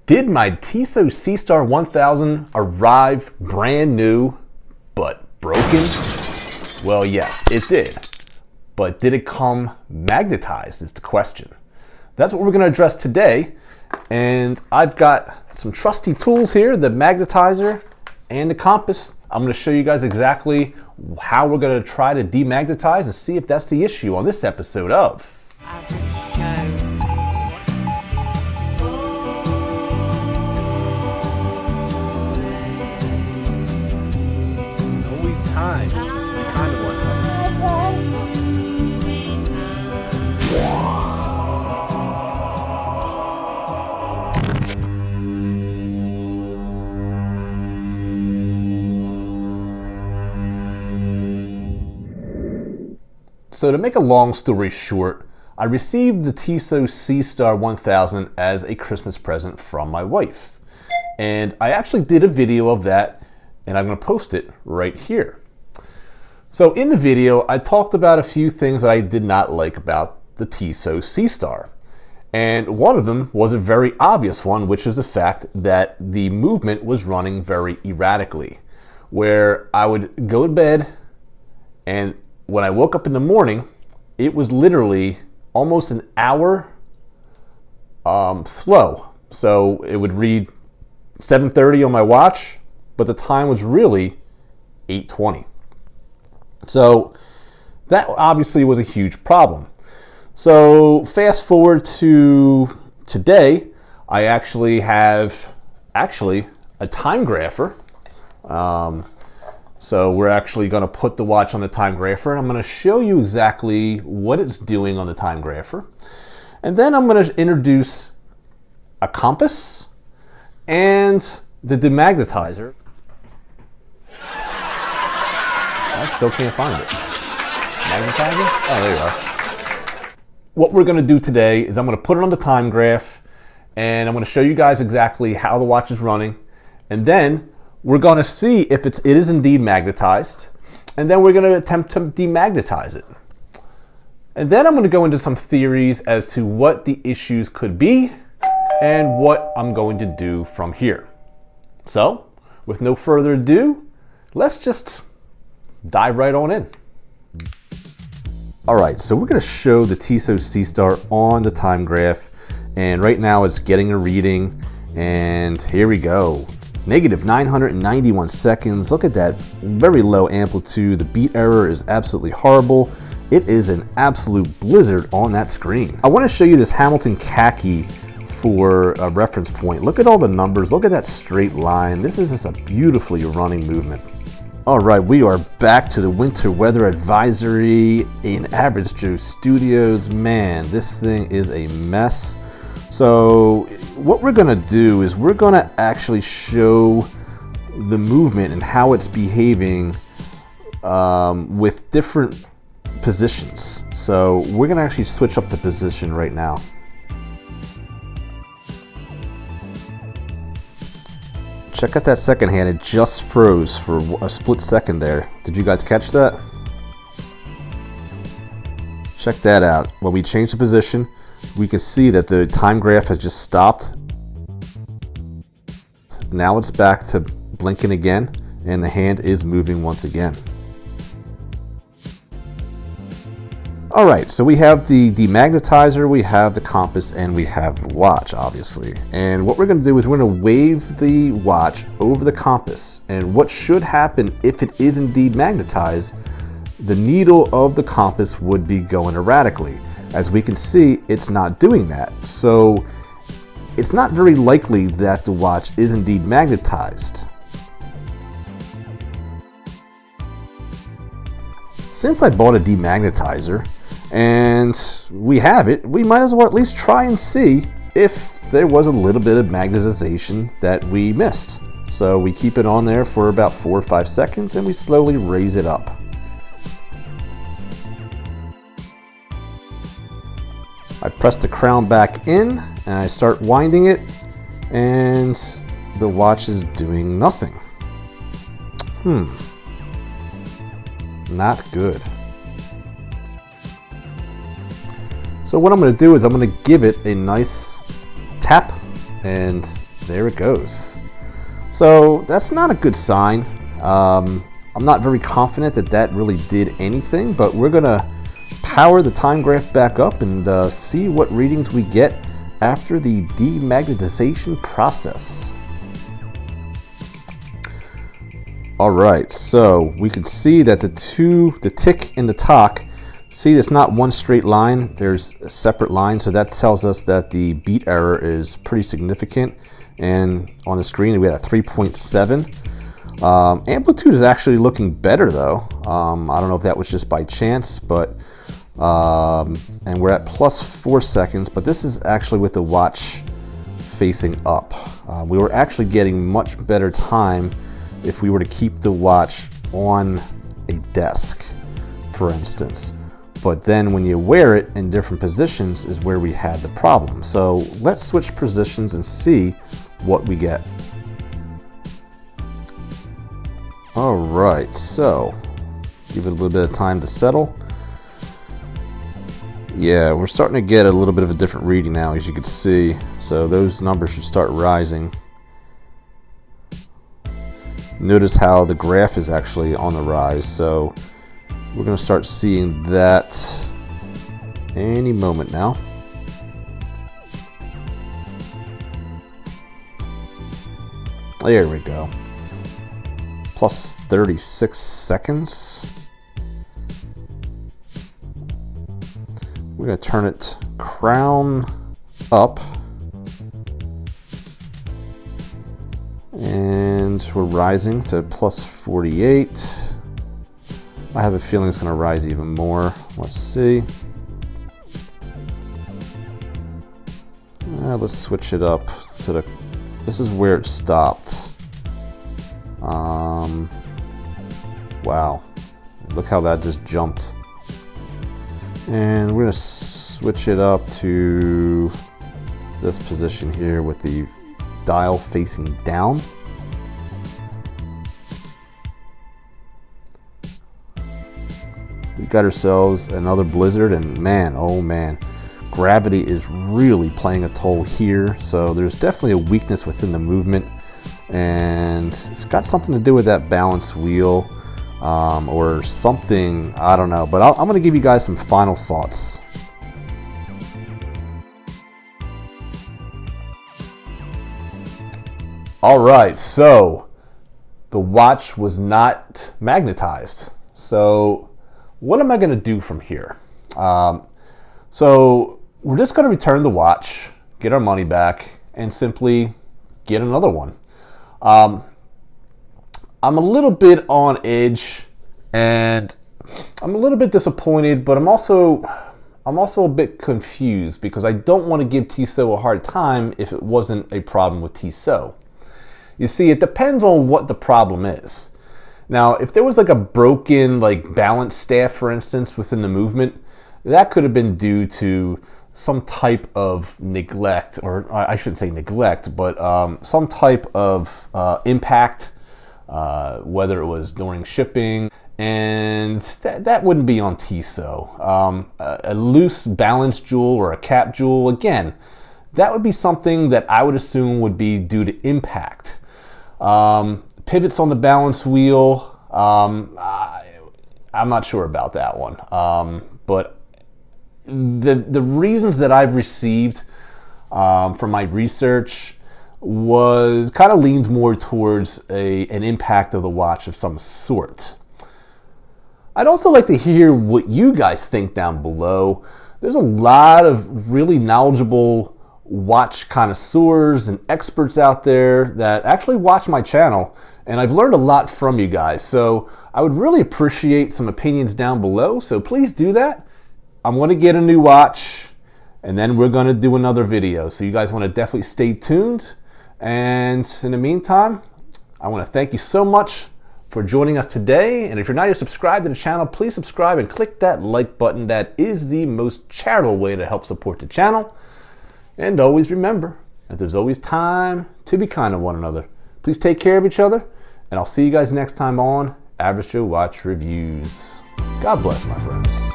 Did my Tissot Seastar 1000 arrive brand new but broken? Well, yes, it did. But did it come magnetized is the question. That's what we're going to address today. And I've got some trusty tools here, the magnetizer and the compass. I'm going to show you guys exactly how we're going to try to demagnetize and see if that's the issue on this episode of AvgJoe. Time. Kind of one. So to make a long story short, I received the Tissot Seastar 1000 as a Christmas present from my wife. And I actually did a video of that, and I'm going to post it right here. So in the video, I talked about a few things that I did not like about the Tissot Seastar. And one of them was a very obvious one, which is the fact that the movement was running very erratically. Where I would go to bed, and when I woke up in the morning, it was literally almost an hour slow. So it would read 7:30 on my watch, but the time was really 8:20. So that obviously was a huge problem. So fast forward to today, I actually have a time grapher. So we're actually going to put the watch on the time grapher, and I'm going to show you exactly what it's doing on the time grapher. And then I'm going to introduce a compass and the demagnetizer. I still can't find it. Magnetizer? Oh, there you are. What we're going to do today is I'm going to put it on the time graph, and I'm going to show you guys exactly how the watch is running. And then we're going to see if it is indeed magnetized. And then we're going to attempt to demagnetize it. And then I'm going to go into some theories as to what the issues could be and what I'm going to do from here. So, with no further ado, let's just dive right on in. All right, so we're going to show the Tissot Seastar on the time graph, and right now it's getting a reading, and here we go. Negative 991 seconds. Look at that very low amplitude. The beat error is absolutely horrible. It is an absolute blizzard on that screen. I want to show you this Hamilton khaki for a reference point. Look at all the numbers. Look at that straight line. This is just a beautifully running movement. All right, we are back to the winter weather advisory in AvgJoe Studios. Man, this thing is a mess. So what we're gonna do is we're gonna actually show the movement and how it's behaving with different positions. So we're gonna actually switch up the position right now. Check out that second hand, it just froze for a split second there. Did you guys catch that? Check that out. When we change the position, we can see that the time graph has just stopped. Now it's back to blinking again, and the hand is moving once again. All right, so we have the demagnetizer, we have the compass, and we have the watch, obviously. And what we're going to do is we're going to wave the watch over the compass. And what should happen if it is indeed magnetized, the needle of the compass would be going erratically. As we can see, it's not doing that. So it's not very likely that the watch is indeed magnetized. Since I bought a demagnetizer, and we have it, we might as well at least try and see if there was a little bit of magnetization that we missed. So we keep it on there for about 4 or 5 seconds, and we slowly raise it up. I press the crown back in, and I start winding it, and the watch is doing nothing. Not good. So what I'm going to do is I'm going to give it a nice tap and there it goes. So that's not a good sign. I'm not very confident that that really did anything, but we're gonna power the time graph back up and see what readings we get after the demagnetization process. All right, so we can see that the tick and the tock, see it's not one straight line, there's a separate line, so that tells us that the beat error is pretty significant. And on the screen we had a 3.7. Amplitude is actually looking better though. I don't know if that was just by chance, but and we're at +4 seconds, but this is actually with the watch facing up. We were actually getting much better time if we were to keep the watch on a desk, for instance. But then when you wear it in different positions is where we had the problem. So let's switch positions and see what we get. All right, so give it a little bit of time to settle. Yeah, we're starting to get a little bit of a different reading now, as you can see. So those numbers should start rising. Notice how the graph is actually on the rise. So we're going to start seeing that any moment now. There we go. +36 seconds. We're going to turn it crown up. And we're rising to +48. I have a feeling it's going to rise even more. Let's see. Let's switch it up to the, this is where it stopped. Wow, look how that just jumped. And we're going to switch it up to this position here with the dial facing down. We got ourselves another blizzard, and man, oh man, gravity is really playing a toll here. So there's definitely a weakness within the movement, and it's got something to do with that balance wheel or something, I don't know. But I'm going to give you guys some final thoughts. All right, so the watch was not magnetized. So what am I going to do from here? So we're just going to return the watch, get our money back, and simply get another one. I'm a little bit on edge, and I'm a little bit disappointed, but I'm also a bit confused because I don't want to give Tissot a hard time if it wasn't a problem with Tissot. You see, it depends on what the problem is. Now, if there was like a broken balance staff, for instance, within the movement, that could have been due to some type of neglect, or I shouldn't say neglect, but some type of impact, whether it was during shipping, and that wouldn't be on Tissot. A loose balance jewel or a cap jewel, again, that would be something that I would assume would be due to impact. Pivots on the balance wheel, I'm not sure about that one. But the reasons that I've received from my research was kind of leaned more towards an impact of the watch of some sort. I'd also like to hear what you guys think down below. There's a lot of really knowledgeable watch connoisseurs and experts out there that actually watch my channel, and I've learned a lot from you guys. So I would really appreciate some opinions down below, so please do that. I'm going to get a new watch, and then we're going to do another video, so you guys want to definitely stay tuned. And in the meantime, I want to thank you so much for joining us today, and if you're not yet subscribed to the channel, please subscribe and click that like button. That is the most charitable way to help support the channel. And always remember that there's always time to be kind to one another. Please take care of each other, and I'll see you guys next time on AvgJoeWatchReviews. God bless, my friends.